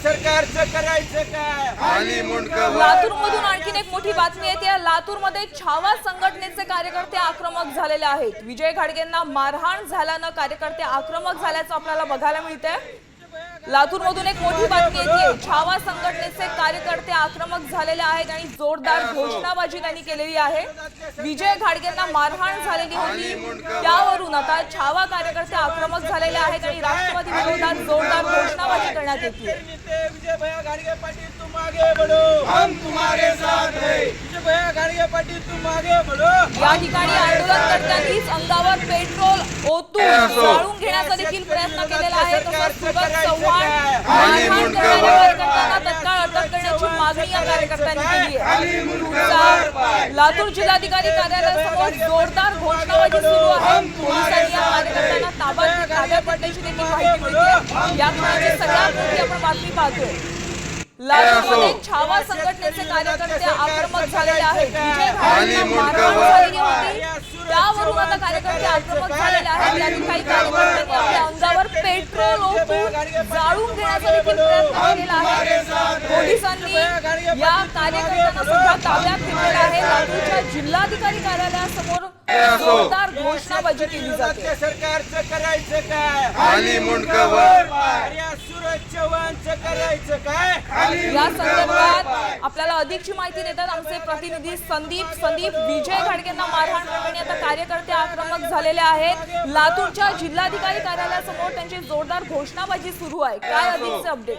सरकारचं करायचं काय? लातूरमधून आणखीन एक मोठी बातमी येते। लातूरमध्ये छावा संघटनेचे कार्यकर्ते आक्रमक झालेले आहेत। विजय घाडगेंना मारहाण झाल्यानं कार्यकर्ते आक्रमक झाल्याचं आपल्याला बघायला मिळतंय। लातूरमधून एक मोठी बातमी येते। छावा संघटनेचे कार्यकर्ते आक्रमक झालेले आहेत आणि जोरदार घोषणाबाजी त्यांनी केलेली आहे। विजय घाडगेंना मारहाण झालेली होती, त्यावरून आता छावा कार्यकर्ते आक्रमक झालेले आहेत आणि राष्ट्रवादी विरोधात जोरदार घोषणाबाजी करण्यात येते। विजय भैया घाडगे पाटील तुम आगे बढ़ो, हम तुम्हारे साथ हैं। विजय भैया घाडगे पाटील तुम आगे बढ़ो। या ठिकाणी आंदोलनकर्त्यांनीच अंगावर पेट्रोल ओतून जाळून घेण्याचा देखील प्रयत्न केलेला आहे। तसंच सुगत चव्हाण मारहाण करणाऱ्या कार्यकर्त्यांना तत्काळ अटक करण्याची मागणी या कार्यकर्त्यांनी केली आहे। लातूर जिल्हाधिकारी कार्यालयासमोर जोरदार घोषणाबाजी सुरू आहे। पोलिसांनी या कार्यकर्त्यांना ताब्यात घेतल्याची देखील माहिती मिळते। या क्षणाची सगळ्यात मोठी आपण बातमी पाहतोय। लातूरमध्ये छावा संघटनेचे कार्यकर्ते आक्रमक झालेले आहेत। विजय घाडगेंना मारहाण झालेली होती, त्यावरून आता कार्यकर्ते आक्रमक झालेले आहेत। यातील काही कार्यकर्त्यांनी आपल्या अंगावर पेट्रोल ओतून जाळून घेण्याचा देखील प्रयत्न केलेला आहे। पोलिसांनी या कार्यकर्त्यांना सुद्धा ताब्यात घेतलेलं आहे। लातूरच्या जिल्हाधिकारी कार्यालयासमोर जोरदार घोषणाबाजी केली जाते। सरकारचं करायचं काय? सूरज चव्हाणचं करायचं काय? या संदर्भात आपल्याला अधिकची माहिती देतात आमचे प्रतिनिधी संदीप। विजय घाडगेंना मारहाण प्रकरणी आता कार्यकर्ते आक्रमक झालेले आहेत। लातूरच्या जिल्हाधिकारी कार्यालयासमोर त्यांची जोरदार घोषणाबाजी सुरू आहे। काय अधिकचे अपडेट?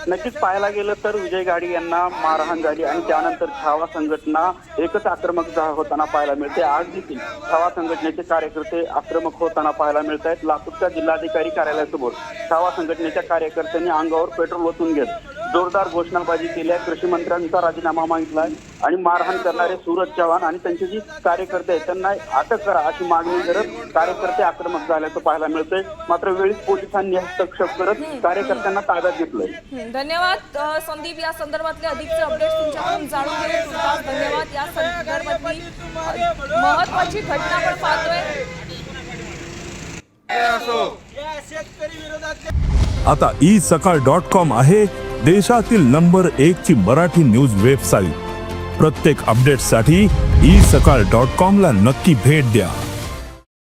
नक्कीच पाहायला गेलं तर विजय घाडगे यांना मारहाण झाली आणि त्यानंतर छावा संघटना एकच आक्रमक होताना पाहायला मिळते। आज देखील छावा संघटनेचे कार्यकर्ते आक्रमक होताना पाहायला मिळत आहेत। लातूरच्या जिल्हाधिकारी कार्यालयासमोर छावा संघटनेच्या कार्यकर्त्यांनी अंगावर पेट्रोल ओतून घेत जोरदार घोषणाबाजी केली आहे। कृषी मंत्र्यांचा राजीनामा मागितलाय आणि मारहाण करणारे सूरज चव्हाण आणि त्यांचे जे कार्यकर्ते आहेत त्यांना अटक करा अशी मागणी करत कार्यकर्ते आक्रमक झाल्याचं पाहायला मिळतंय। मात्र वेळीच पोलिसांनी हस्तक्षेप करत कार्यकर्त्यांना ताब्यात घेतलंय। धन्यवाद संदीप। या संदर्भातले अधिकचे अपडेट्स तुमच्याकडून जाणून घेऊ तुमचा धन्यवाद। या संदर्भातली महत्वाची घटना आपण पाहतोय। आता isakal.com आहे देशातील नंबर 1 ची मराठी न्यूज वेबसाईट। प्रत्येक अपडेटसाठी isakal.com ला नक्की भेट द्या।